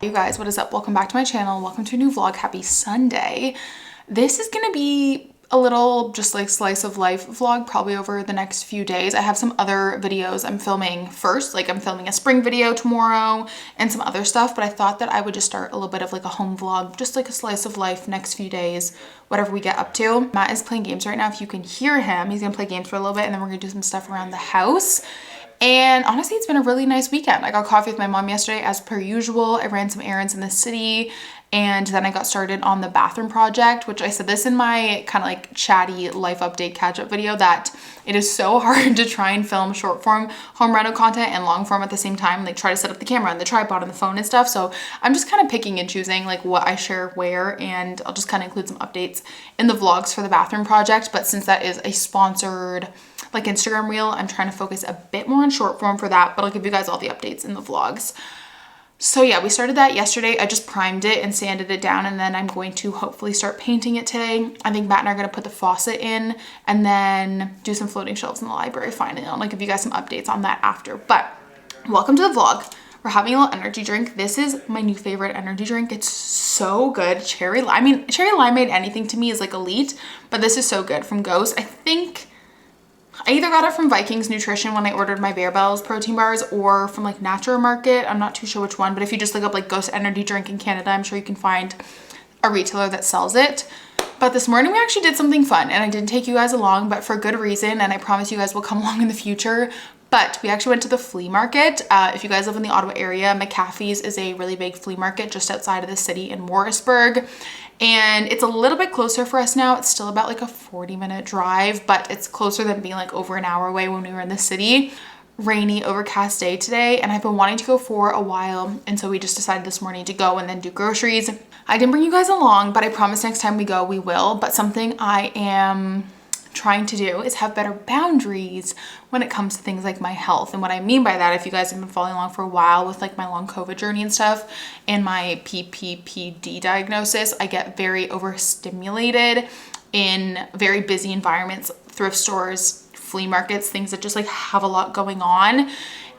You guys, what is up? Welcome back to my channel. Welcome to a new vlog. Happy Sunday. This is gonna be a little just like slice of life vlog probably over the next few days. I have some other videos I'm filming first, like I'm filming a spring video tomorrow and some other stuff, but I thought that I would just start a little bit of like a home vlog, just like a slice of life next few days, whatever we get up to. Matt is playing games right now. If you can hear him, he's gonna play games for a little bit and then we're gonna do some stuff around the house. And honestly, it's been a really nice weekend. I got coffee with my mom yesterday as per usual. I ran some errands in the city and then I got started on the bathroom project, which I said this in my kind of like chatty life update catch up video, that it is so hard to try and film short form home reno content and long form at the same time, like try to set up the camera and the tripod and the phone and stuff. So I'm just kind of picking and choosing like what I share where, and I'll just kind of include some updates in the vlogs for the bathroom project. But since that is a sponsored like Instagram reel, I'm trying to focus a bit more on short form for that, but I'll give you guys all the updates in the vlogs. So yeah, we started that yesterday. I just primed it and sanded it down, and then I'm going to hopefully start painting it today. I think Matt and I are going to put the faucet in and then do some floating shelves in the library finally. I'll give you guys some updates on that after. But welcome to the vlog. We're having a little energy drink. This is my new favorite energy drink. It's so good. Cherry limeade, anything to me is like elite, but this is so good, from Ghost. I think I either got it from Vikings Nutrition when I ordered my Bear Bells protein bars, or from like Natural Market. I'm not too sure which one, but if you just look up like Ghost energy drink in Canada, I'm sure you can find a retailer that sells it. But this morning we actually did something fun, and I didn't take you guys along, but for good reason, and I promise you guys will come along in the future. But we actually went to the flea market. If you guys live in the Ottawa area, McCaffey's is a really big flea market just outside of the city in Morrisburg. And it's a little bit closer for us now. It's still about like a 40-minute drive, but it's closer than being like over an hour away when we were in the city. Rainy, overcast day today, and I've been wanting to go for a while, and so we just decided this morning to go and then do groceries. I didn't bring you guys along, but I promise next time we go we will. But something I am trying to do is have better boundaries when it comes to things like my health. And what I mean by that, if you guys have been following along for a while with like my long COVID journey and stuff and my PPPD diagnosis, I get very overstimulated in very busy environments, thrift stores, flea markets, things that just like have a lot going on.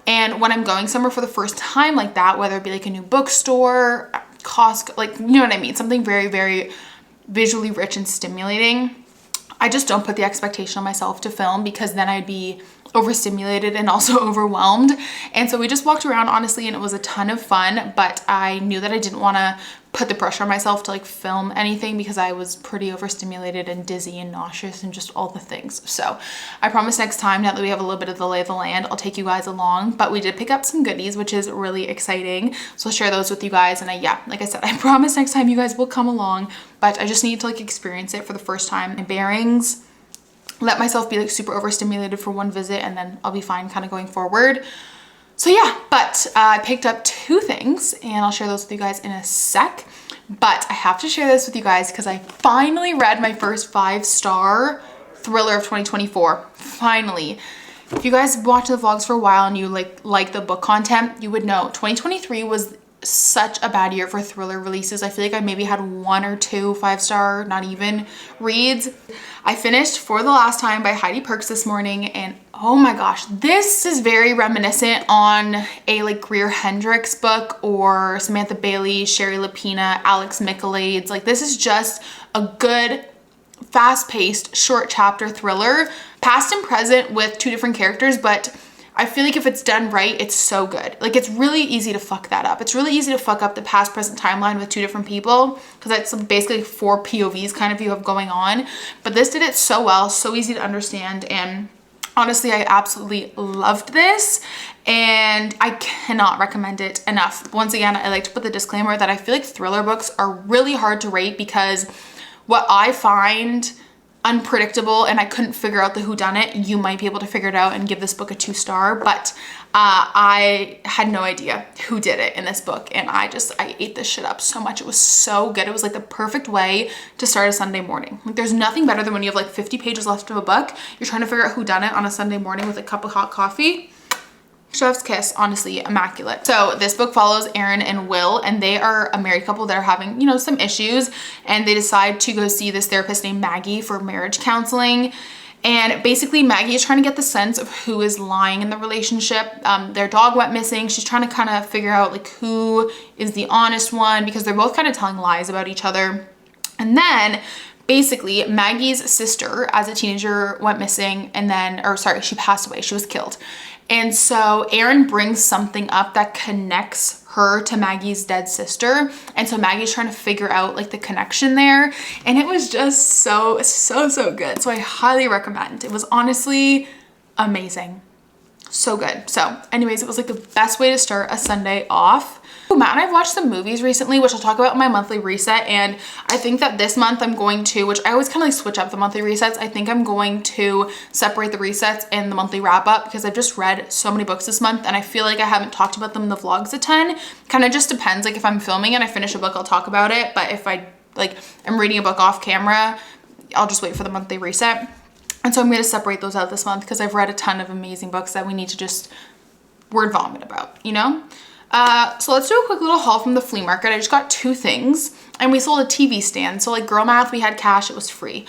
And when I'm going somewhere for the first time like that, whether it be like a new bookstore, Costco, like, you know what I mean, something very, very visually rich and stimulating, I just don't put the expectation on myself to film, because then I'd be overstimulated and also overwhelmed. And so we just walked around, honestly, and it was a ton of fun, but I knew that I didn't want to put the pressure on myself to like film anything because I was pretty overstimulated and dizzy and nauseous and just all the things. So I promise next time, now that we have a little bit of the lay of the land, I'll take you guys along. But we did pick up some goodies, which is really exciting, so I'll share those with you guys. And yeah, like I said, I promise next time you guys will come along, but I just need to like experience it for the first time. My bearings, let myself be like super overstimulated for one visit, and then I'll be fine kind of going forward. So yeah, but I picked up two things and I'll share those with you guys in a sec. But I have to share this with you guys because I finally read my first 5-star thriller of 2024. Finally. If you guys watch the vlogs for a while and you like the book content, you would know 2023 was such a bad year for thriller releases. I feel like I maybe had 1 or 2 5-star, not even, reads. I finished For the Last Time by Heidi Perks this morning, and oh my gosh, this is very reminiscent on a like Greer Hendricks book or Samantha Bailey, Sherry Lapina, Alex Michelades. Like, this is just a good, fast-paced, short chapter thriller, past and present with 2 different characters, but I feel like if it's done right, it's so good. Like, it's really easy to fuck that up. It's really easy to fuck up the past present timeline with 2 different people, because that's basically 4 POVs kind of you have going on. But this did it so well, so easy to understand, and honestly, I absolutely loved this, and I cannot recommend it enough. Once again, I like to put the disclaimer that I feel like thriller books are really hard to rate, because what I find unpredictable and I couldn't figure out the whodunit, you might be able to figure it out and give this book a 2-star, but I had no idea who did it in this book, and I ate this shit up so much. It was so good. It was like the perfect way to start a Sunday morning. Like, there's nothing better than when you have like 50 pages left of a book, you're trying to figure out who done it on a Sunday morning with a cup of hot coffee. Chef's kiss, honestly, immaculate. So this book follows Aaron and Will, and they are a married couple that are having, you know, some issues, and they decide to go see this therapist named Maggie for marriage counseling. And basically Maggie is trying to get the sense of who is lying in the relationship. Their dog went missing. She's trying to kind of figure out like who is the honest one, because they're both kind of telling lies about each other. And then basically Maggie's sister as a teenager went missing, and then, or sorry, she passed away. She was killed. And so Aaron brings something up that connects her to Maggie's dead sister. And so Maggie's trying to figure out like the connection there. And it was just so good. So I highly recommend. It was honestly amazing. So good. So anyways, it was like the best way to start a Sunday off. Matt and I've watched some movies recently, which I'll talk about in my monthly reset. And I think that this month I'm going to, which I always kind of like switch up the monthly resets. I think I'm going to separate the resets and the monthly wrap up, because I've just read so many books this month and I feel like I haven't talked about them in the vlogs a ton. Kind of just depends. Like if I'm filming and I finish a book, I'll talk about it. But if I like am reading a book off camera, I'll just wait for the monthly reset. And so I'm going to separate those out this month because I've read a ton of amazing books that we need to just word vomit about, you know? So let's do a quick little haul from the flea market. I just got 2 things and we sold a TV stand. So like girl math, we had cash, it was free.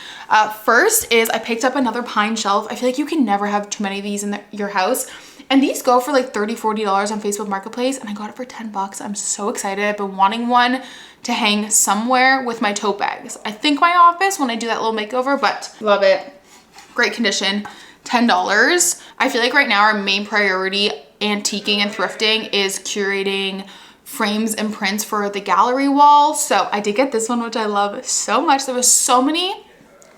First is I picked up another pine shelf. I feel like you can never have too many of these in your house. And these go for like $30, $40 on Facebook Marketplace, and I got it for 10 bucks. I'm so excited. I've been wanting one to hang somewhere with my tote bags. I think my office when I do that little makeover, but love it. Great condition, $10. I feel like right now our main priority, antiquing and thrifting, is curating frames and prints for the gallery wall. So I did get this one, which I love so much. There was so many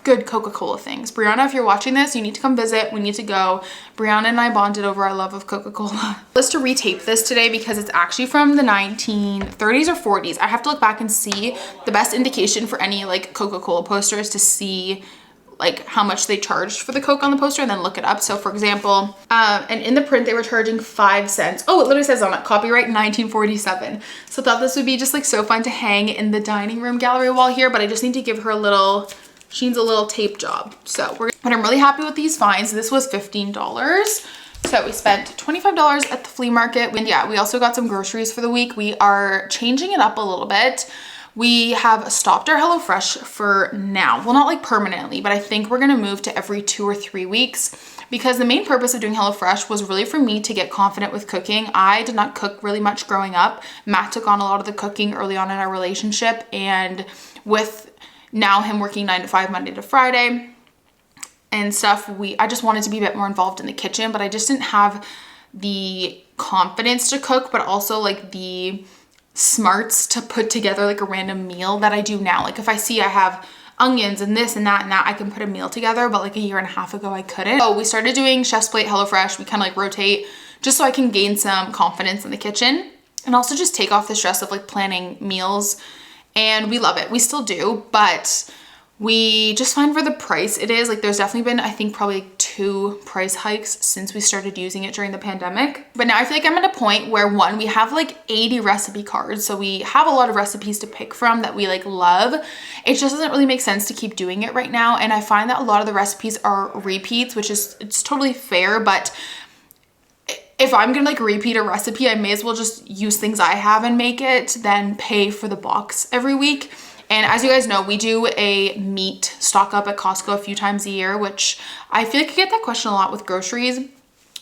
good Coca-Cola things. Brianna, if you're watching this, you need to come visit. We need to go. Brianna and I bonded over our love of Coca-Cola. Let's to retape this today because it's actually from the 1930s or 40s. I have to look back and see. The best indication for any like Coca-Cola poster is to see like how much they charged for the Coke on the poster and then look it up. So for example, and in the print they were charging 5 cents. Oh, it literally says on it, copyright 1947. So I thought this would be just like so fun to hang in the dining room gallery wall here, but I just need to give her a little, she needs a little tape job. So but I'm really happy with these finds. This was $15. So we spent $25 at the flea market. And yeah, we also got some groceries for the week. We are changing it up a little bit. We have stopped our HelloFresh for now. Well, not like permanently, but I think we're gonna move to every 2 or 3 weeks, because the main purpose of doing HelloFresh was really for me to get confident with cooking. I did not cook really much growing up. Matt took on a lot of the cooking early on in our relationship, and with now him working 9 to 5 Monday to Friday and stuff, I just wanted to be a bit more involved in the kitchen, but I just didn't have the confidence to cook, but also like the smarts to put together like a random meal that I do now. Like if I see I have onions and this and that and that, I can put a meal together, but like a year and a half ago I couldn't. So we started doing Chef's Plate, HelloFresh. We kind of like rotate just so I can gain some confidence in the kitchen and also just take off the stress of like planning meals. And we love it. We still do, but we just find for the price it is, like there's definitely been, I think probably 2 price hikes since we started using it during the pandemic. But now I feel like I'm at a point where one, we have like 80 recipe cards. So we have a lot of recipes to pick from that we like love. It just doesn't really make sense to keep doing it right now. And I find that a lot of the recipes are repeats, which is, it's totally fair, but if I'm gonna like repeat a recipe, I may as well just use things I have and make it than pay for the box every week. And as you guys know, we do a meat stock up at Costco a few times a year, which I feel like I get that question a lot with groceries.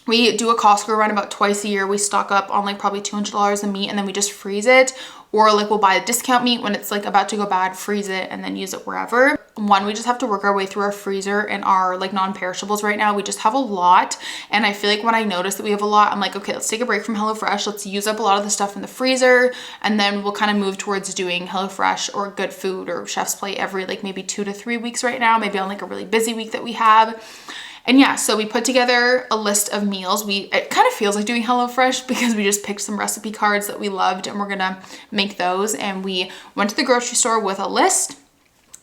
We do a Costco run about twice a year. We stock up on like probably $200 of meat and then we just freeze it. Or like we'll buy a discount meat when it's like about to go bad, freeze it and then use it wherever. One, we just have to work our way through our freezer and our like non-perishables right now. We just have a lot. And I feel like when I notice that we have a lot, I'm like, okay, let's take a break from HelloFresh. Let's use up a lot of the stuff in the freezer. And then we'll kind of move towards doing HelloFresh or Good Food or Chef's Plate every like maybe 2 to 3 weeks right now, maybe on like a really busy week that we have. And yeah, so we put together a list of meals. It kind of feels like doing HelloFresh because we just picked some recipe cards that we loved and we're gonna make those. And we went to the grocery store with a list,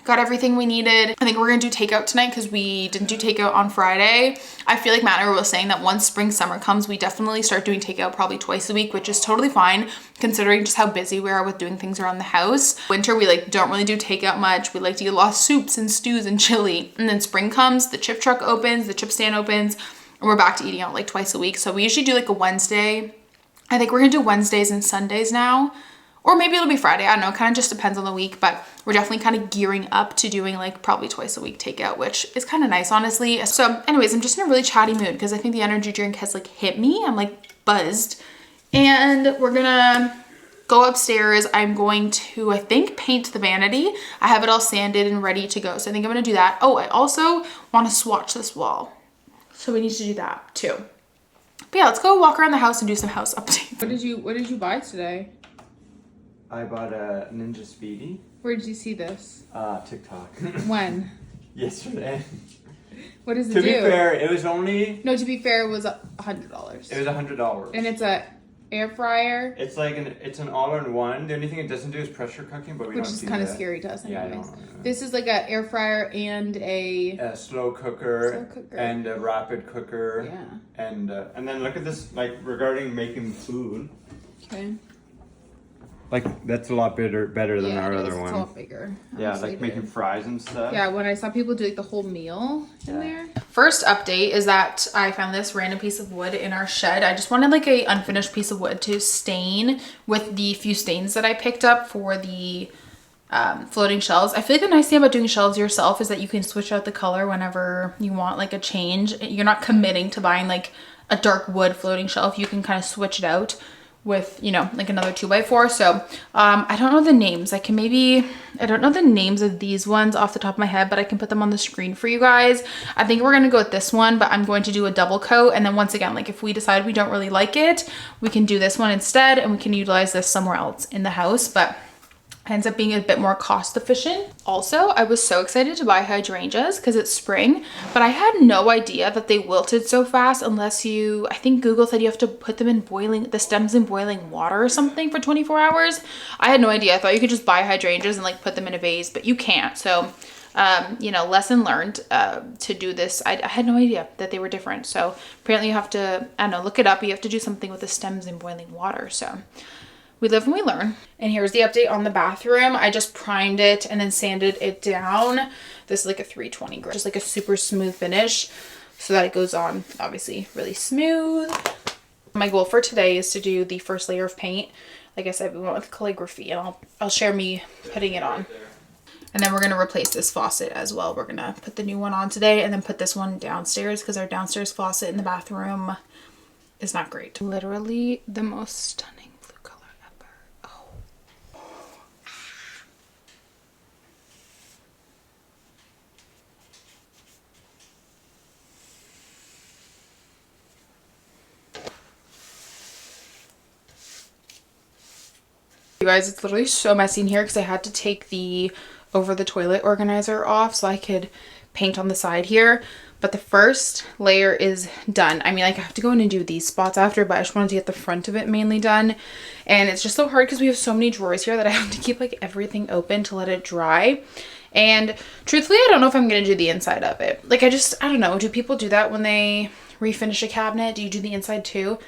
got everything we needed. I think we're gonna do takeout tonight because we didn't do takeout on Friday. I feel like Matt and I were saying that once spring, summer comes, we definitely start doing takeout probably twice a week, which is totally fine considering just how busy we are with doing things around the house. Winter, we like don't really do takeout much. We like to eat a lot of soups and stews and chili. And then spring comes, the chip truck opens, the chip stand opens, and we're back to eating out like twice a week. So we usually do like a Wednesday. I think we're gonna do Wednesdays and Sundays now. Or maybe it'll be Friday. I don't know. It kind of just depends on the week, but we're definitely kind of gearing up to doing like probably twice a week takeout, which is kind of nice, honestly. So anyways, I'm just in a really chatty mood because I think the energy drink has like hit me. I'm like buzzed. And we're gonna go upstairs. I'm going to, I think, paint the vanity. I have it all sanded and ready to go. So I think I'm gonna do that. Oh, I also want to swatch this wall. So we need to do that too. But yeah, let's go walk around the house and do some house updates. What did you buy today? I bought a Ninja Speedy. Where did you see this? TikTok. When? Yesterday. What does it do? To be fair, it was only... No, to be fair, it was $100. It was $100. And it's a air fryer. It's like it's an all-in-one. The only thing it doesn't do is pressure cooking, but we don't do that. Which is kind of scary to us anyways. Yeah, I don't. This is like an air fryer and a slow cooker and a rapid cooker. Yeah. And then look at this, like regarding making food. Okay. Like that's a lot better than our other one. It's a lot bigger. Yeah, like making fries and stuff. Yeah, when I saw people do like the whole meal in there. First update is that I found this random piece of wood in our shed. I just wanted like a unfinished piece of wood to stain with the few stains that I picked up for the floating shelves. I feel like the nice thing about doing shelves yourself is that you can switch out the color whenever you want like a change. You're not committing to buying like a dark wood floating shelf. You can kind of switch it out with, you know, like another 2x4. So I don't know the names. I don't know the names of these ones off the top of my head, but I can put them on the screen for you guys. I think we're gonna go with this one, but I'm going to do a double coat. And then once again, like if we decide we don't really like it, we can do this one instead and we can utilize this somewhere else in the house. But ends up being a bit more cost efficient. Also, I was so excited to buy hydrangeas because it's spring, but I had no idea that they wilted so fast unless you, I think Google said you have to put them in the stems in boiling water or something for 24 hours. I had no idea. I thought you could just buy hydrangeas and like put them in a vase, but you can't. So, you know, lesson learned to do this. I had no idea that they were different. So apparently you have to, I don't know, look it up. You have to do something with the stems in boiling water. So we live and we learn. And here's the update on the bathroom. I just primed it and then sanded it down. This is like a 320 grit, just like a super smooth finish so that it goes on obviously really smooth. My goal for today is to do the first layer of paint. Like I said, we went with calligraphy and I'll share me putting it on. And then we're gonna replace this faucet as well. We're gonna put the new one on today and then put this one downstairs because our downstairs faucet in the bathroom is not great. Literally the most stunning blue color ever. Oh. You guys, it's literally so messy in here because I had to take the over the toilet organizer off so I could paint on the side here. But the first layer is done. I mean, like I have to go in and do these spots after, but I just wanted to get the front of it mainly done. And it's just so hard because we have so many drawers here that I have to keep like everything open to let it dry. And truthfully, I don't know if I'm gonna do the inside of it. Like I don't know, do people do that when they refinish a cabinet? Do you do the inside too?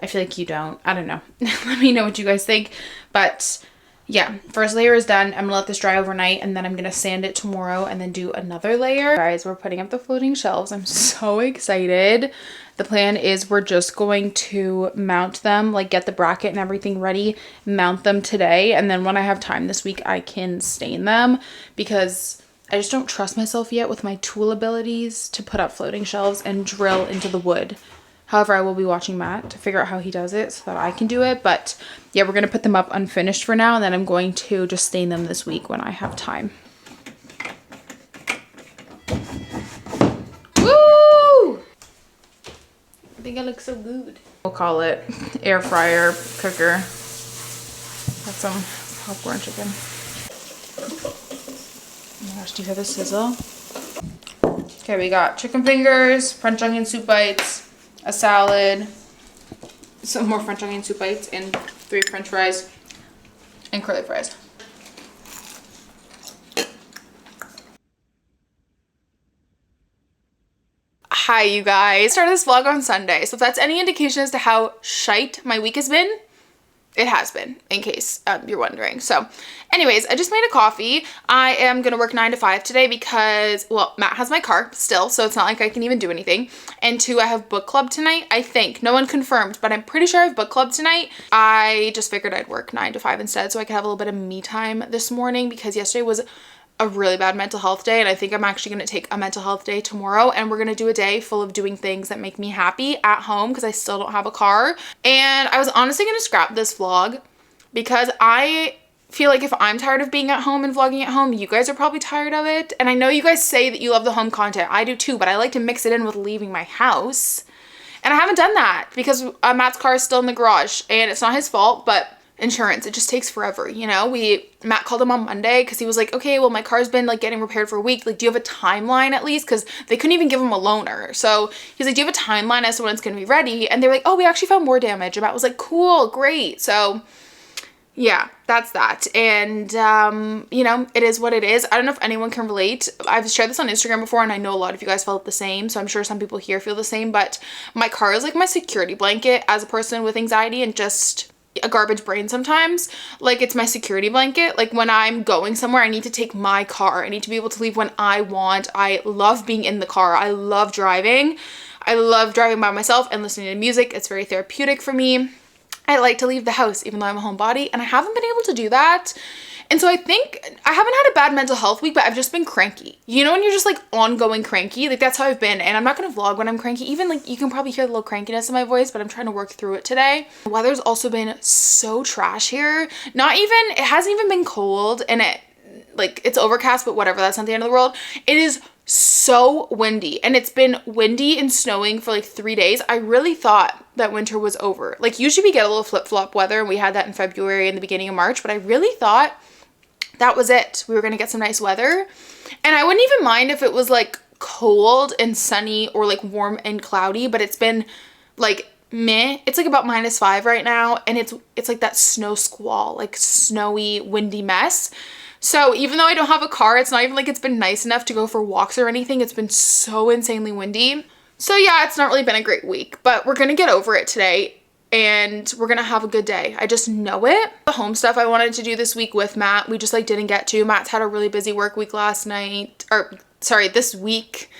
I feel like you don't. I don't know. Let me know what you guys think. But yeah, first layer is done. I'm gonna let this dry overnight and then I'm gonna sand it tomorrow and then do another layer. Guys, we're putting up the floating shelves. I'm so excited. The plan is we're just going to mount them, like get the bracket and everything ready, mount them today. And then when I have time this week, I can stain them because I just don't trust myself yet with my tool abilities to put up floating shelves and drill into the wood. However, I will be watching Matt to figure out how he does it so that I can do it. But yeah, we're going to put them up unfinished for now. And then I'm going to just stain them this week when I have time. Woo! I think it looks so good. We'll call it air fryer cooker. Got some popcorn chicken. Oh my gosh, do you hear the sizzle? Okay, we got chicken fingers, French onion soup bites, a salad, some more French onion soup bites, and 3 French fries and curly fries. Hi you guys, started this vlog on Sunday, so if that's any indication as to how shite my week has been, It has been, in case you're wondering. So anyways, I just made a coffee. I am going to work 9 to 5 today because, well, Matt has my car still, so it's not like I can even do anything. And 2, I have book club tonight, I think. No one confirmed, but I'm pretty sure I have book club tonight. I just figured I'd work 9 to 5 instead so I could have a little bit of me time this morning because yesterday was a really bad mental health day, and I think I'm actually going to take a mental health day tomorrow, and we're going to do a day full of doing things that make me happy at home because I still don't have a car. And I was honestly going to scrap this vlog because I feel like if I'm tired of being at home and vlogging at home, you guys are probably tired of it. And I know you guys say that you love the home content. I do too, but I like to mix it in with leaving my house. And I haven't done that because Matt's car is still in the garage, and it's not his fault, but insurance, it just takes forever, you know. Matt called him on Monday because he was like, okay, well, my car's been like getting repaired for a week, like, do you have a timeline at least? Because they couldn't even give him a loaner. So he's like, do you have a timeline as to when it's gonna be ready? And they're like, oh, we actually found more damage. And Matt was like, cool, great. So yeah, that's that. And you know, it is what it is. I don't know if anyone can relate. I've shared this on Instagram before, and I know a lot of you guys felt the same, so I'm sure some people here feel the same, but my car is like my security blanket as a person with anxiety and just a garbage brain sometimes. Like, it's my security blanket. Like, when I'm going somewhere, I need to take my car. I need to be able to leave when I want. I love being in the car. I love driving. I love driving by myself and listening to music. It's very therapeutic for me. I like to leave the house even though I'm a homebody, and I haven't been able to do that. And so I think I haven't had a bad mental health week, but I've just been cranky. You know, when you're just like ongoing cranky, like that's how I've been. And I'm not going to vlog when I'm cranky. Even like you can probably hear the little crankiness in my voice, but I'm trying to work through it today. The weather's also been so trash here. It hasn't even been cold, and it's overcast, but whatever, that's not the end of the world. It is so windy, and it's been windy and snowing for like 3 days. I really thought that winter was over. Like, usually we get a little flip-flop weather, and we had that in February and the beginning of March, but I really thought that was it. We were gonna get some nice weather, and I wouldn't even mind if it was like cold and sunny or like warm and cloudy, but it's been like meh. It's like about -5 right now, and it's like that snow squall, like snowy, windy mess. So even though I don't have a car, it's not even like it's been nice enough to go for walks or anything. It's been so insanely windy. So yeah, it's not really been a great week, but we're gonna get over it today, and we're gonna have a good day. I just know it. The home stuff I wanted to do this week with Matt, we just like didn't get to. Matt's had a really busy work week this week.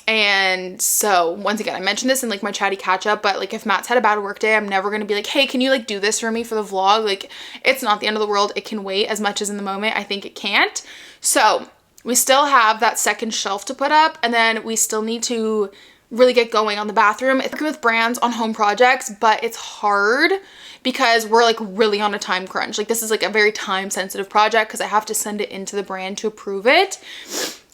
And so once again, I mentioned this in like my chatty catch up, but like if Matt's had a bad work day, I'm never going to be like, hey, can you like do this for me for the vlog? Like, it's not the end of the world. It can wait. As much as in the moment I think it can't. So we still have that second shelf to put up, and then we still need to really get going on the bathroom. It's working with brands on home projects, but it's hard because we're like really on a time crunch. Like, this is like a very time sensitive project because I have to send it into the brand to approve it.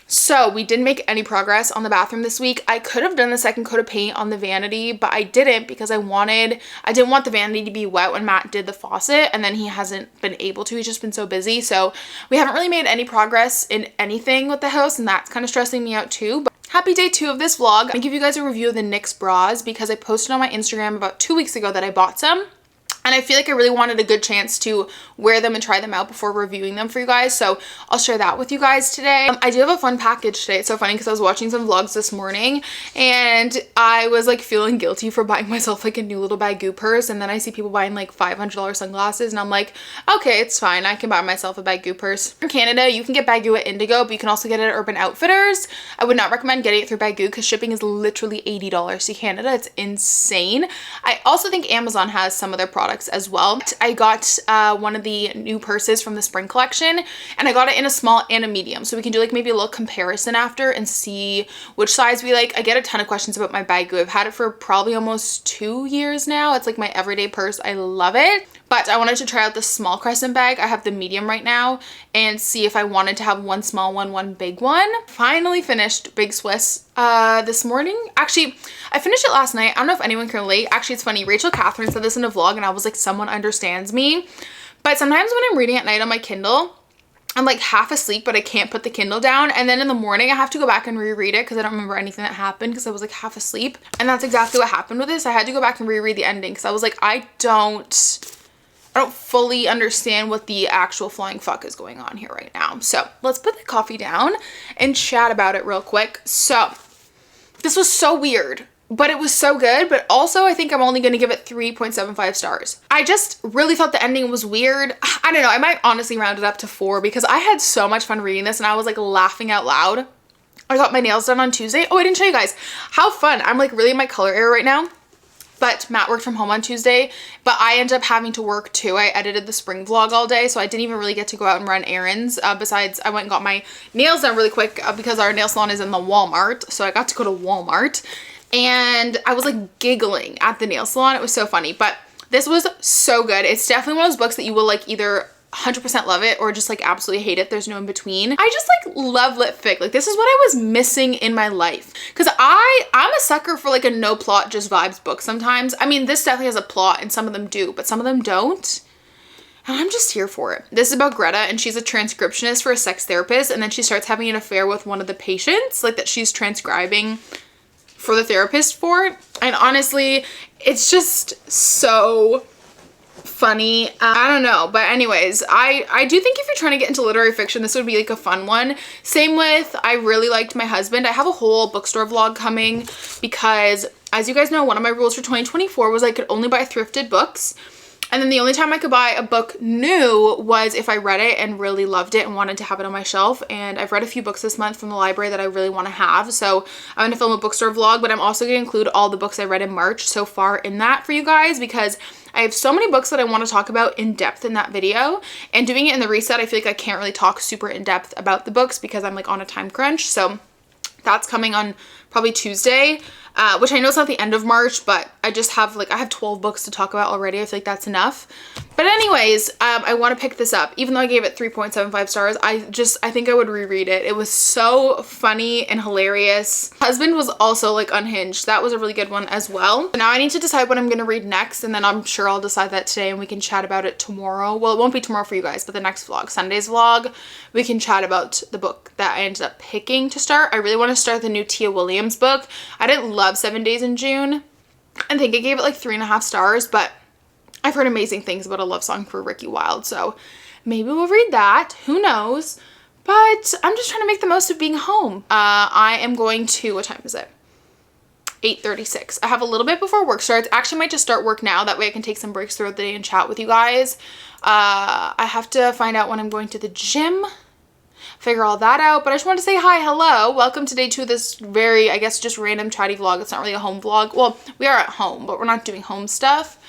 So we didn't make any progress on the bathroom this week. I could have done the second coat of paint on the vanity, but I didn't because I didn't want the vanity to be wet when Matt did the faucet, and then he hasn't been able to. He's just been so busy. So we haven't really made any progress in anything with the house, and that's kind of stressing me out too. But happy day 2 of this vlog. I'm gonna give you guys a review of the NYX bras because I posted on my Instagram about 2 weeks ago that I bought some. And I feel like I really wanted a good chance to wear them and try them out before reviewing them for you guys. So I'll share that with you guys today. I do have a fun package today. It's so funny because I was watching some vlogs this morning, and I was like feeling guilty for buying myself like a new little Bagu purse. And then I see people buying like $500 sunglasses, and I'm like, okay, it's fine. I can buy myself a Bagu purse. In Canada, you can get Bagu at Indigo, but you can also get it at Urban Outfitters. I would not recommend getting it through Bagu because shipping is literally $80 to Canada. It's insane. I also think Amazon has some of their products as well. I got one of the new purses from the spring collection, and I got it in a small and a medium, so we can do like maybe a little comparison after and see which size we like. I get a ton of questions about my Bagu. I've had it for probably almost 2 years now. It's like my everyday purse. I love it. But I wanted to try out the small crescent bag. I have the medium right now, and see if I wanted to have one small one, one big one. Finally finished Big Swiss this morning. Actually, I finished it last night. I don't know if anyone can relate. Actually, it's funny. Rachel Catherine said this in a vlog, and I was like, someone understands me. But sometimes when I'm reading at night on my Kindle, I'm like half asleep, but I can't put the Kindle down. And then in the morning, I have to go back and reread it because I don't remember anything that happened because I was like half asleep. And that's exactly what happened with this. I had to go back and reread the ending because I was like, I don't fully understand what the actual flying fuck is going on here right now. So let's put the coffee down and chat about it real quick. So this was so weird. but it was so good. But also I think I'm only going to give it 3.75 stars. I just really thought the ending was weird. I don't know. I might honestly round it up to 4 because I had so much fun reading this and I was like laughing out loud. I got my nails done on Tuesday. Oh, I didn't show you guys how fun. I'm like really in my color era right now. But Matt worked from home on Tuesday, but I ended up having to work too. I edited the spring vlog all day, so I didn't even really get to go out and run errands. Besides, I went and got my nails done really quick because our nail salon is in the Walmart. So I got to go to Walmart and I was like giggling at the nail salon. It was so funny, but this was so good. It's definitely one of those books that you will like either 100% love it or just like absolutely hate it. There's no in between. I just like love lit fic. Like this is what I was missing in my life, because I'm a sucker for like a no plot just vibes book sometimes. I mean, this definitely has a plot and some of them do, but some of them don't, and I'm just here for it. This is about Greta, and she's a transcriptionist for a sex therapist, and then she starts having an affair with one of the patients like that she's transcribing for the therapist for. And honestly, it's just so funny. I don't know, but anyways, I do think if you're trying to get into literary fiction, this would be like a fun one. Same with, I really liked My Husband. I have a whole bookstore vlog coming because, as you guys know, one of my rules for 2024 was I could only buy thrifted books. And then the only time I could buy a book new was if I read it and really loved it and wanted to have it on my shelf. And I've read a few books this month from the library that I really want to have. So I'm going to film a bookstore vlog, but I'm also going to include all the books I read in March so far in that for you guys, because I have so many books that I want to talk about in depth in that video. And doing it in the reset, I feel like I can't really talk super in depth about the books because I'm like on a time crunch. So that's coming on probably Tuesday, which I know it's not the end of March, but I just have like, I have 12 books to talk about already. I feel like that's enough. But anyways, I want to pick this up. Even though I gave it 3.75 stars, I think I would reread it. It was so funny and hilarious. Husband was also like unhinged. That was a really good one as well. Now I need to decide what I'm going to read next, and then I'm sure I'll decide that today and we can chat about it tomorrow. Well, it won't be tomorrow for you guys, but the next vlog, Sunday's vlog, we can chat about the book that I ended up picking to start. I really want to start the new Tia Williams book. I didn't love 7 Days in June. I think I gave it like 3.5 stars, but I've heard amazing things about A Love Song for Ricky Wilde, so maybe we'll read that. Who knows? But I'm just trying to make the most of being home. I am going to, what time is it? 8:36. I have a little bit before work starts. Actually, might just start work now. That way I can take some breaks throughout the day and chat with you guys. I have to find out when I'm going to the gym, figure all that out, but I just want to say hi, hello, welcome today to this very, I guess, just random chatty vlog. It's not really a home vlog. Well, we are at home, but we're not doing home stuff.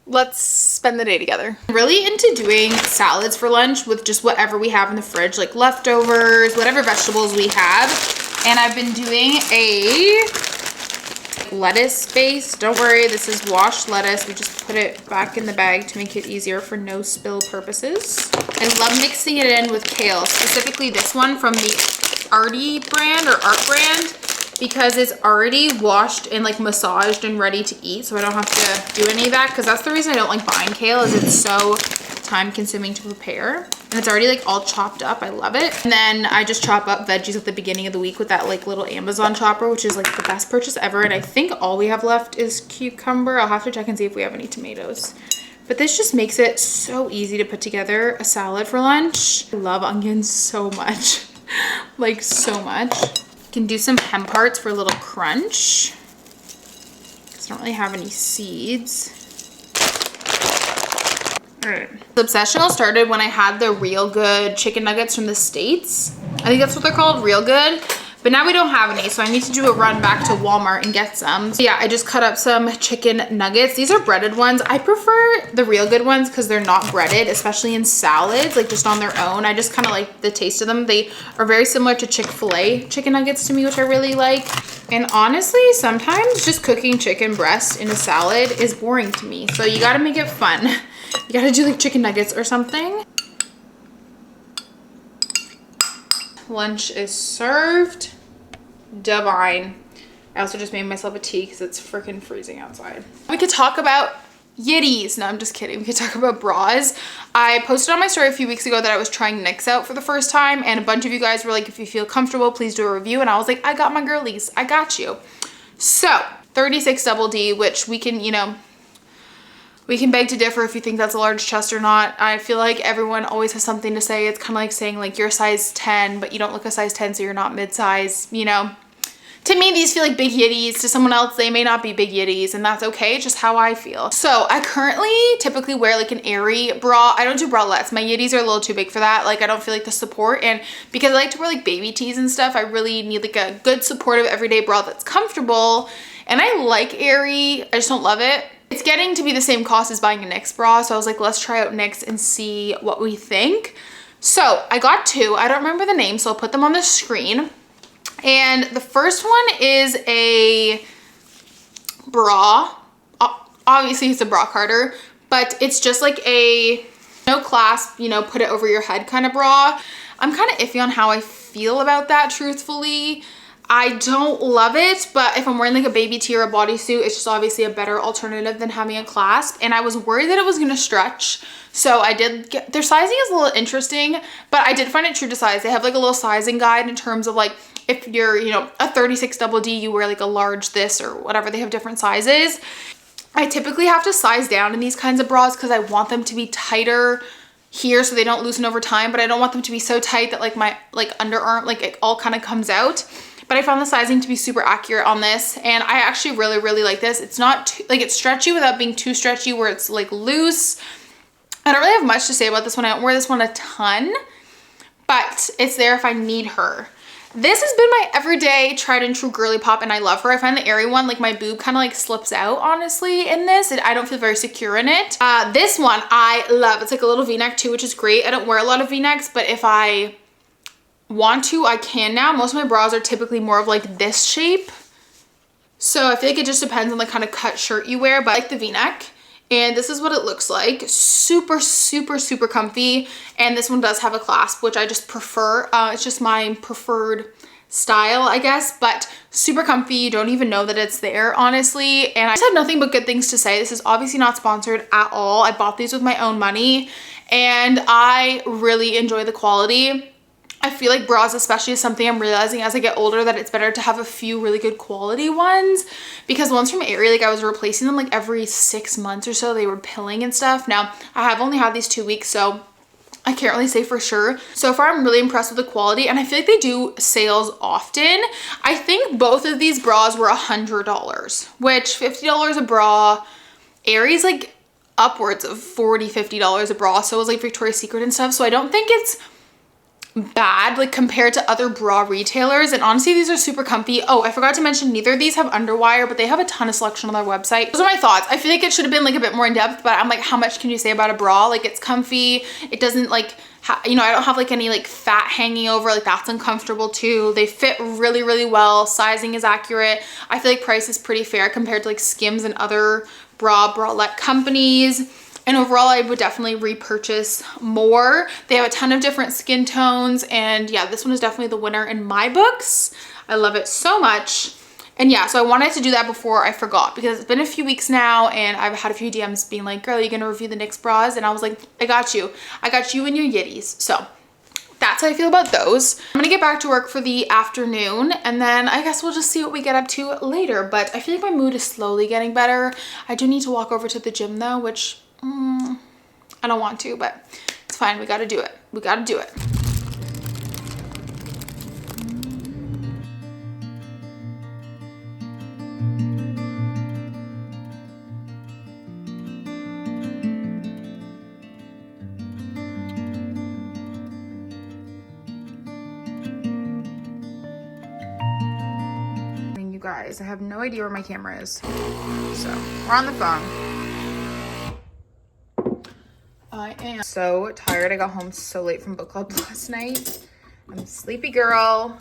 Let's spend the day together. I'm really into doing salads for lunch with just whatever we have in the fridge, like leftovers, whatever vegetables we have. And I've been doing a lettuce base. Don't worry, this is washed lettuce. We just put it back in the bag to make it easier for no spill purposes. I love mixing it in with kale, specifically this one from the Arty brand or Art brand, because it's already washed and like massaged and ready to eat, so I don't have to do any of that, because that's the reason I don't like buying kale, is it's so time consuming to prepare, and it's already like all chopped up. I love it. And then I just chop up veggies at the beginning of the week with that like little Amazon chopper, which is like the best purchase ever. And I think all we have left is cucumber. I'll have to check and see if we have any tomatoes. But this just makes it so easy to put together a salad for lunch. I love onions so much, like so much. You can do some hemp hearts for a little crunch, because I don't really have any seeds. Alright. The obsession all started when I had the Real Good chicken nuggets from the States. I think that's what they're called, Real Good. But now we don't have any, so I need to do a run back to Walmart and get some. So yeah, I just cut up some chicken nuggets. These are breaded ones. I prefer the Real Good ones because they're not breaded, especially in salads, like just on their own. I just kind of like the taste of them. They are very similar to Chick-fil-A chicken nuggets to me, which I really like. And honestly, sometimes just cooking chicken breast in a salad is boring to me. So you gotta make it fun. You gotta do like chicken nuggets or something. Lunch is served. Divine. I also just made myself a tea because it's freaking freezing outside. We could talk about yitties. No, I'm just kidding. We could talk about bras. I posted on my story a few weeks ago that I was trying NYX out for the first time, and a bunch of you guys were like, if you feel comfortable, please do a review. And I was like, I got my girlies. I got you. So 36 double D, which we can, you know, we can beg to differ if you think that's a large chest or not. I feel like everyone always has something to say. It's kind of like saying like you're a size 10, but you don't look a size 10, so you're not mid-size, you know? To me, these feel like big yitties. To someone else, they may not be big yitties, and that's okay. It's just how I feel. So I currently typically wear like an airy bra. I don't do bralettes. My yitties are a little too big for that. Like I don't feel like the support, and because I like to wear like baby tees and stuff, I really need like a good supportive everyday bra that's comfortable. And I like airy, I just don't love it. It's getting to be the same cost as buying a NYX bra, so I was like, let's try out NYX and see what we think. So I got two. I don't remember the name, so I'll put them on the screen. And the first one is a bra. Obviously it's a bra carder, but it's just like a no clasp, you know, put it over your head kind of bra. I'm kind of iffy on how I feel about that, truthfully. I don't love it, but if I'm wearing like a baby tee or a bodysuit, it's just obviously a better alternative than having a clasp. And I was worried that it was gonna stretch. So I did get, their sizing is a little interesting, but I did find it true to size. They have like a little sizing guide in terms of like, if you're, you know, a 36 double D, you wear like a large this or whatever. They have different sizes. I typically have to size down in these kinds of bras because I want them to be tighter here so they don't loosen over time, but I don't want them to be so tight that like my like underarm, like it all kind of comes out. But I found the sizing to be super accurate on this, and I actually really like this. It's not too, like it's stretchy without being too stretchy where it's like loose. I don't really have much to say about this one. I don't wear this one a ton, but it's there if I need her. This has been my everyday tried and true girly pop, and I love her. I find the airy one, like my boob kind of like slips out honestly in this, and I don't feel very secure in it. This one I love. It's like a little v-neck too, which is great. I don't wear a lot of v-necks, but if I want to, I can now. Most of my bras are typically more of like this shape, so I feel like it just depends on the kind of cut shirt you wear, but I like the v-neck. And this is what it looks like. Super comfy. And this one does have a clasp, which I just prefer. It's just my preferred style, I guess, but super comfy. You don't even know that it's there, honestly. And I just have nothing but good things to say. This is obviously not sponsored at all. I bought these with my own money, and I really enjoy the quality. I feel like bras especially is something I'm realizing as I get older, that it's better to have a few really good quality ones, because ones from Aerie, like I was replacing them like every 6 months or so. They were pilling and stuff. Now I have only had these 2 weeks, so I can't really say for sure. So far I'm really impressed with the quality, and I feel like they do sales often. I think both of these bras were $100, which $50 a bra. Aerie's like upwards of $40-50 a bra, so it was like Victoria's Secret and stuff. So I don't think it's bad like compared to other bra retailers, and honestly these are super comfy. Oh, I forgot to mention, neither of these have underwire, but they have a ton of selection on their website. Those are my thoughts. I feel like it should have been like a bit more in depth, but I'm like, how much can you say about a bra? Like it's comfy, it doesn't like you know, I don't have like any like fat hanging over, like that's uncomfortable too. They fit really well. Sizing is accurate. I feel like price is pretty fair compared to like Skims and other bralette companies. And overall, I would definitely repurchase more. They have a ton of different skin tones, and yeah, this one is definitely the winner in my books. I love it so much. And yeah, so I wanted to do that before I forgot, because it's been a few weeks now, and I've had a few DMs being like, girl, are you gonna review the NYX bras? And I was like, I got you. I got you and your yitties. So that's how I feel about those. I'm gonna get back to work for the afternoon, and then I guess we'll just see what we get up to later. But I feel like my mood is slowly getting better. I do need to walk over to the gym though, which I don't want to, but it's fine. We gotta do it. We gotta do it. You guys, I have no idea where my camera is, so we're on the phone. I am so tired. I got home so late from book club last night. I'm a sleepy girl,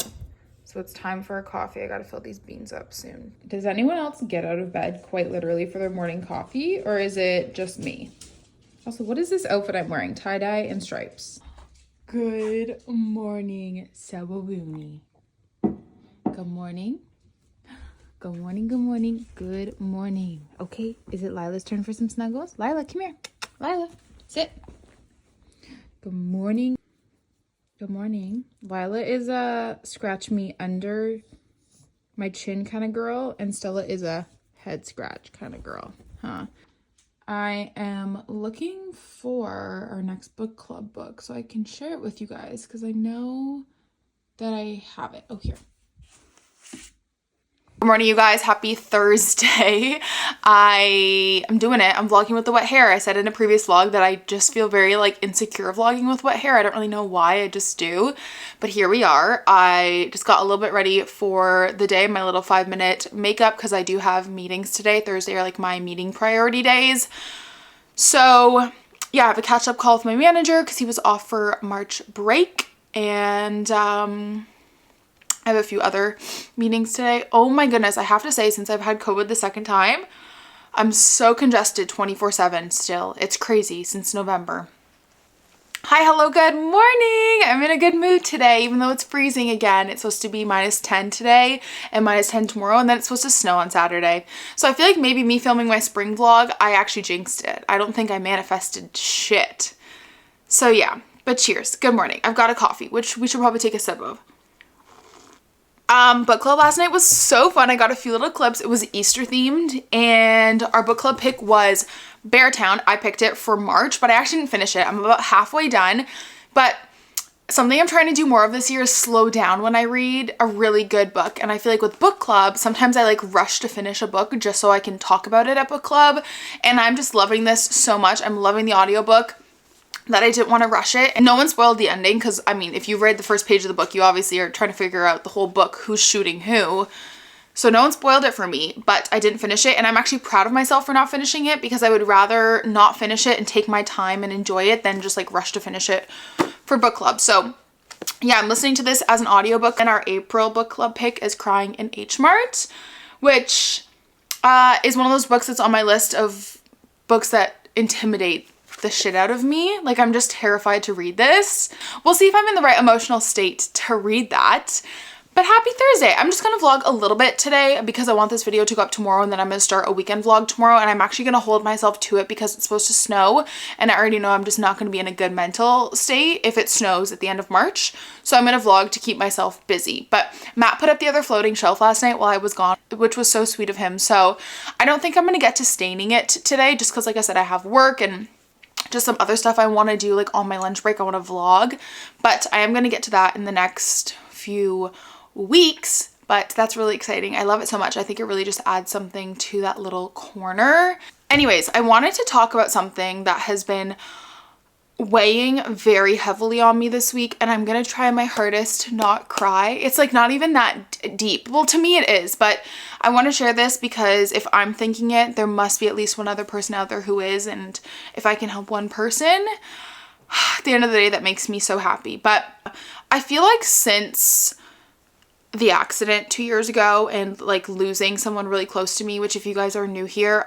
so it's time for a coffee. I gotta fill these beans up soon. Does anyone else get out of bed quite literally for their morning coffee, or is it just me? Also, what is this outfit I'm wearing? Tie-dye and stripes. Good morning, Sawawooni. Good morning. Good morning, good morning, good morning. Okay, is it Lila's turn for some snuggles? Lila, come here. Lila, sit. Good morning. Good morning. Lila is a scratch me under my chin kind of girl, and Stella is a head scratch kind of girl. Huh. I am looking for our next book club book so I can share it with you guys, because I know that I have it. Oh, here. Good morning, you guys. Happy Thursday. I am doing it. I'm vlogging with the wet hair. I said in a previous vlog that I just feel very like insecure vlogging with wet hair. I don't really know why, I just do. But here we are. I just got a little bit ready for the day, my little 5-minute makeup, because I do have meetings today. Thursday are like my meeting priority days. So yeah, I have a catch-up call with my manager because he was off for March break. And I have a few other meetings today. Oh my goodness, I have to say, since I've had COVID the second time, I'm so congested 24/7 still. It's crazy since November. Hi, hello, good morning. I'm in a good mood today, even though it's freezing again. It's supposed to be -10 today and -10 tomorrow, and then it's supposed to snow on Saturday. So I feel like maybe me filming my spring vlog, I actually jinxed it. I don't think I manifested shit. So yeah, but cheers. Good morning. I've got a coffee, which we should probably take a sip of. Book club last night was so fun. I got a few little clips. It was Easter themed, and our book club pick was Beartown. I picked it for March, but I actually didn't finish it. I'm about halfway done, but something I'm trying to do more of this year is slow down when I read a really good book. And I feel like with book club, sometimes I like rush to finish a book just so I can talk about it at book club. And I'm just loving this so much. I'm loving the audiobook that I didn't want to rush it. And no one spoiled the ending because, I mean, if you read the first page of the book, you obviously are trying to figure out the whole book, who's shooting who. So no one spoiled it for me, but I didn't finish it. And I'm actually proud of myself for not finishing it because I would rather not finish it and take my time and enjoy it than just like rush to finish it for book club. So yeah, I'm listening to this as an audiobook, and our April book club pick is Crying in H Mart, which is one of those books that's on my list of books that intimidate the shit out of me. Like, I'm just terrified to read this. We'll see if I'm in the right emotional state to read that. But happy Thursday. I'm just gonna vlog a little bit today because I want this video to go up tomorrow, and then I'm gonna start a weekend vlog tomorrow, and I'm actually gonna hold myself to it because it's supposed to snow, and I already know I'm just not gonna be in a good mental state if it snows at the end of March. So I'm gonna vlog to keep myself busy. But Matt put up the other floating shelf last night while I was gone, which was so sweet of him. So I don't think I'm gonna get to staining it today just because, like I said, I have work and just some other stuff I want to do like on my lunch break. I want to vlog, but I am going to get to that in the next few weeks. But that's really exciting. I love it so much. I think it really just adds something to that little corner. Anyways, I wanted to talk about something that has been weighing very heavily on me this week, and I'm gonna try my hardest to not cry. It's like not even that deep. Well, to me it is, but I want to share this because if I'm thinking it, there must be at least one other person out there who is, and if I can help one person, at the end of the day, that makes me so happy. But I feel like since the accident 2 years ago and like losing someone really close to me, which if you guys are new here,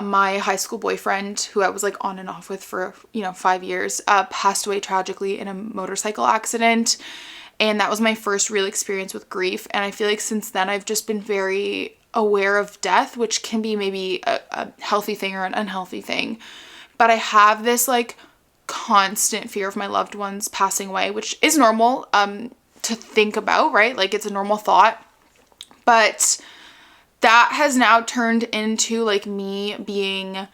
my high school boyfriend, who I was like on and off with for, 5 years, passed away tragically in a motorcycle accident. And that was my first real experience with grief. And I feel like since then I've just been very aware of death, which can be maybe a healthy thing or an unhealthy thing. But I have this like constant fear of my loved ones passing away, which is normal to think about, right? Like it's a normal thought. But that has now turned into like me being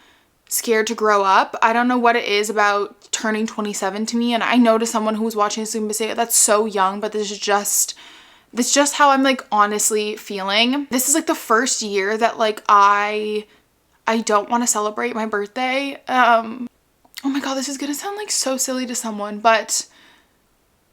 scared to grow up. I don't know what it is about turning 27 to me, and I know to someone who's watching this going to say that's so young, but this is just how I'm like honestly feeling. This is like the first year that like I don't want to celebrate my birthday. Oh my god, this is gonna sound like so silly to someone, but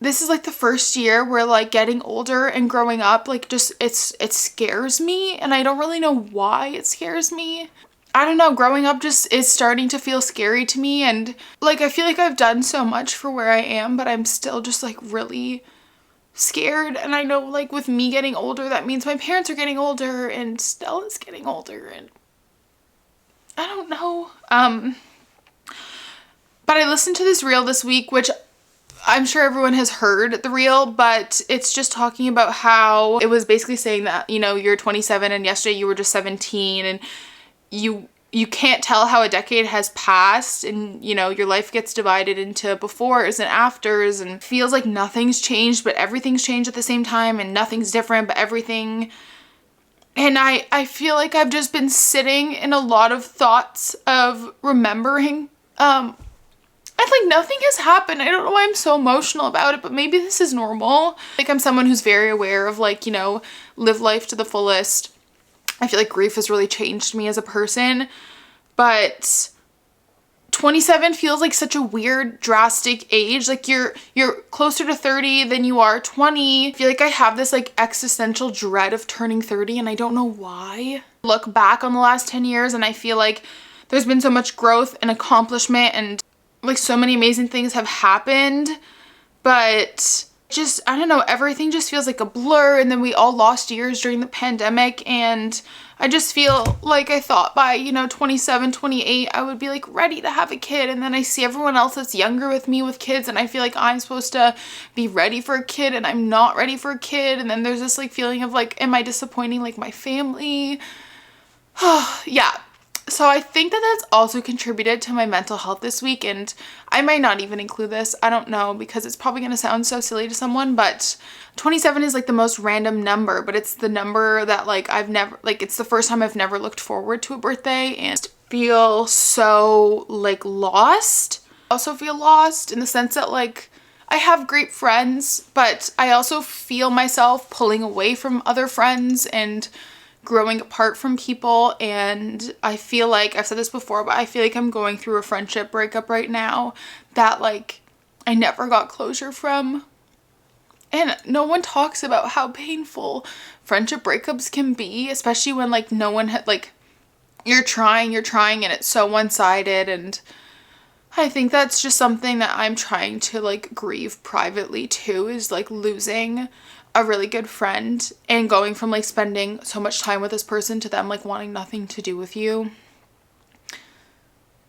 this is like the first year where like getting older and growing up, like just it scares me, and I don't really know why it scares me. I don't know, growing up just is starting to feel scary to me, and like I feel like I've done so much for where I am, but I'm still just like really scared. And I know like with me getting older, that means my parents are getting older and Stella's getting older, and I don't know. But I listened to this reel this week, which I'm sure everyone has heard the reel, but it's just talking about how it was basically saying that, you're 27 and yesterday you were just 17, and you can't tell how a decade has passed, and your life gets divided into befores and afters, and feels like nothing's changed but everything's changed at the same time, and nothing's different but everything. And I feel like I've just been sitting in a lot of thoughts of remembering And like nothing has happened. I don't know why I'm so emotional about it, but maybe this is normal. Like I'm someone who's very aware of like, you know, live life to the fullest. I feel like grief has really changed me as a person, but 27 feels like such a weird, drastic age. Like you're closer to 30 than you are 20. I feel like I have this like existential dread of turning 30 and I don't know why. Look back on the last 10 years and I feel like there's been so much growth and accomplishment and like so many amazing things have happened, but just, I don't know, everything just feels like a blur. And then we all lost years during the pandemic, and I just feel like I thought by, you know, 27, 28, I would be like ready to have a kid. And then I see everyone else that's younger with me with kids, and I feel like I'm supposed to be ready for a kid and I'm not ready for a kid. And then there's this like feeling of like, am I disappointing like my family? Yeah. So I think that that's also contributed to my mental health this week, and I might not even include this. I don't know, because it's probably going to sound so silly to someone, but 27 is like the most random number, but it's the number that like I've never, like it's the first time I've never looked forward to a birthday and feel so like lost. I also feel lost in the sense that like I have great friends, but I also feel myself pulling away from other friends and growing apart from people. And I feel like, I've said this before, but I feel like I'm going through a friendship breakup right now that like I never got closure from. And no one talks about how painful friendship breakups can be, especially when like no one had like, you're trying and it's so one-sided. And I think that's just something that I'm trying to like grieve privately too, is like losing a really good friend and going from like spending so much time with this person to them like wanting nothing to do with you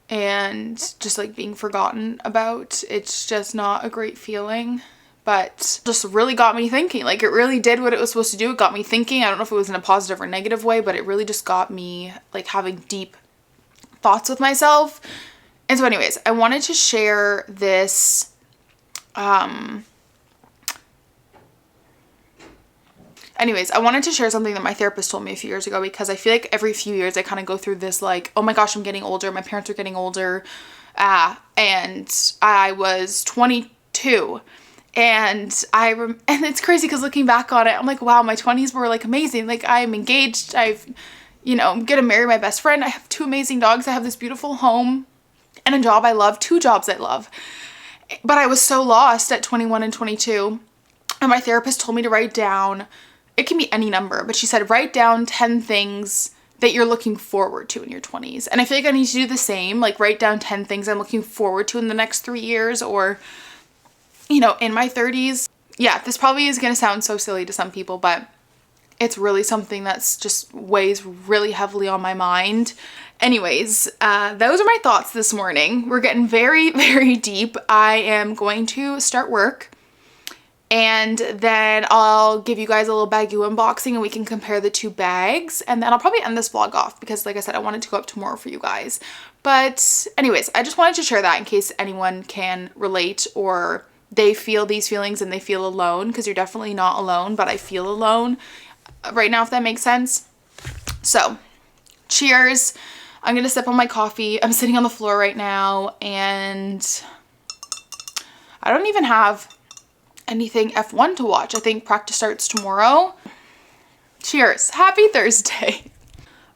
and just like being forgotten about. It's just not a great feeling, but just really got me thinking. Like it really did what it was supposed to do. It got me thinking. I don't know if it was in a positive or negative way, but it really just got me like having deep thoughts with myself. And so anyways, I wanted to share this I wanted to share something that my therapist told me a few years ago, because I feel like every few years I kind of go through this like, oh my gosh, I'm getting older. My parents are getting older. And I was 22 and and it's crazy because looking back on it, I'm like, wow, my 20s were like amazing. Like I'm engaged. I'm gonna marry my best friend. I have 2 amazing dogs. I have this beautiful home and a job I love, 2 jobs I love. But I was so lost at 21 and 22. And my therapist told me to write down, it can be any number, but she said, write down 10 things that you're looking forward to in your 20s. And I feel like I need to do the same, like write down 10 things I'm looking forward to in the next 3 years, or, you know, in my 30s. Yeah, this probably is going to sound so silly to some people, but it's really something that's just weighs really heavily on my mind. Anyways, those are my thoughts this morning. We're getting very, very deep. I am going to start work, and then I'll give you guys a little Bagu unboxing and we can compare the 2 bags. And then I'll probably end this vlog off because like I said, I wanted to go up tomorrow for you guys. But anyways, I just wanted to share that in case anyone can relate or they feel these feelings and they feel alone, because you're definitely not alone, but I feel alone right now, if that makes sense. So cheers. I'm gonna sip on my coffee. I'm sitting on the floor right now and I don't even have anything F1 to watch. I think practice starts tomorrow. Cheers. Happy Thursday.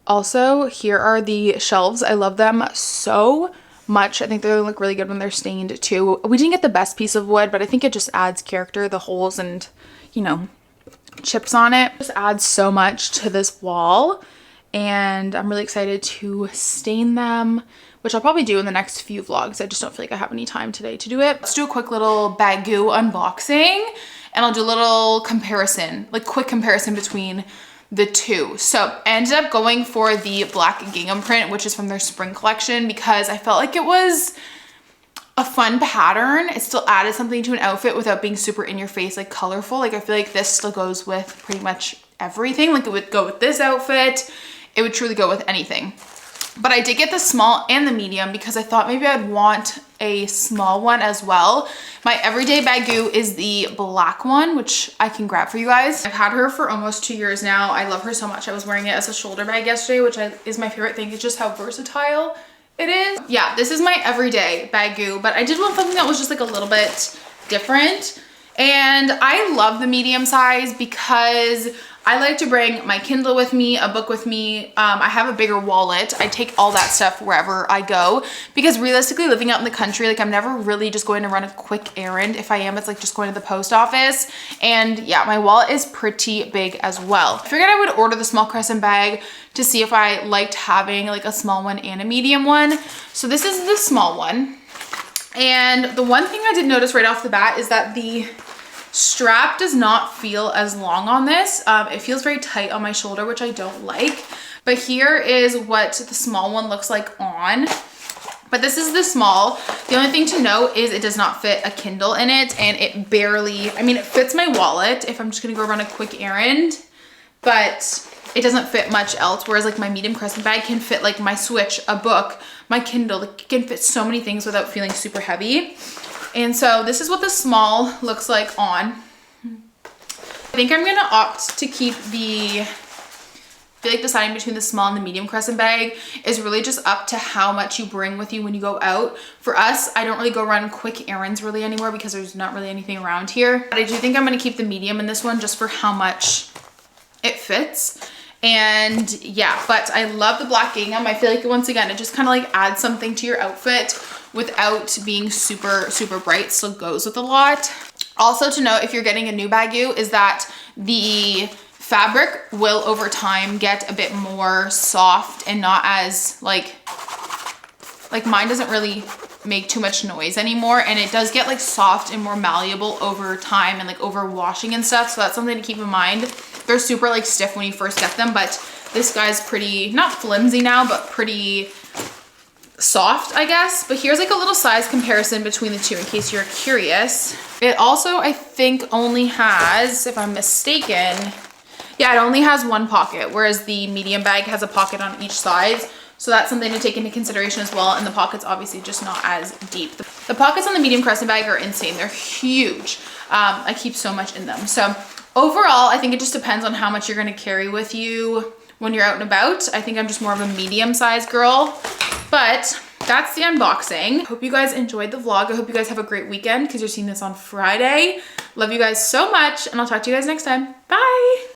Also, here are the shelves. I love them so much. I think they look really good when they're stained too. We didn't get the best piece of wood, but I think it just adds character, the holes and, you know, chips on it. It just adds so much to this wall, and I'm really excited to stain them, which I'll probably do in the next few vlogs. I just don't feel like I have any time today to do it. Let's do a quick little Bagu unboxing, and I'll do a little comparison, like quick comparison between the 2. So I ended up going for the black gingham print, which is from their spring collection, because I felt like it was a fun pattern. It still added something to an outfit without being super in your face, like colorful. Like I feel like this still goes with pretty much everything. Like it would go with this outfit. It would truly go with anything. But I did get the small and the medium because I thought maybe I'd want a small one as well. My everyday Bagu is the black one, which I can grab for you guys. I've had her for almost 2 years now. I love her so much. I was wearing it as a shoulder bag yesterday, which is my favorite thing. It's just how versatile it is. Yeah, this is my everyday Bagu, but I did want something that was just like a little bit different. And I love the medium size because I like to bring my Kindle with me, a book with me. I have a bigger wallet. I take all that stuff wherever I go because realistically living out in the country, like I'm never really just going to run a quick errand. If I am, it's like just going to the post office. And yeah, my wallet is pretty big as well. I figured I would order the small crescent bag to see if I liked having like a small one and a medium one. So this is the small one. And the one thing I did notice right off the bat is that the strap does not feel as long on this. It feels very tight on my shoulder, which I don't like. But here is what the small one looks like on. But this is the small. The only thing to note is it does not fit a Kindle in it, and it barely, I mean, it fits my wallet if I'm just gonna go run a quick errand, but it doesn't fit much else. Whereas like my medium crescent bag can fit like my Switch, a book, my Kindle. It can fit so many things without feeling super heavy. And so this is what the small looks like on. I think I'm gonna opt to keep I feel like deciding between the small and the medium crescent bag is really just up to how much you bring with you when you go out. For us, I don't really go run quick errands really anymore because there's not really anything around here. But I do think I'm gonna keep the medium in this one just for how much it fits. And yeah, but I love the black gingham. I feel like once again, it just kind of like adds something to your outfit without being super, super bright. Still goes with a lot. Also to note, if you're getting a new Bagu, is that the fabric will over time get a bit more soft and not as like mine doesn't really make too much noise anymore, and it does get like soft and more malleable over time and like over washing and stuff. So that's something to keep in mind. They're super like stiff when you first get them, but this guy's pretty, not flimsy now, but pretty soft, I guess. But here's like a little size comparison between the two in case you're curious. It also, I think, only has, if I'm mistaken, yeah, it only has one pocket, whereas the medium bag has a pocket on each side. So that's something to take into consideration as well. And the pocket's obviously just not as deep. The pockets on the medium crescent bag are insane. They're huge. I keep so much in them. So overall, I think it just depends on how much you're gonna carry with you when you're out and about. I think I'm just more of a medium-sized girl, but that's the unboxing. Hope you guys enjoyed the vlog. I hope you guys have a great weekend because you're seeing this on Friday. Love you guys so much, and I'll talk to you guys next time. Bye.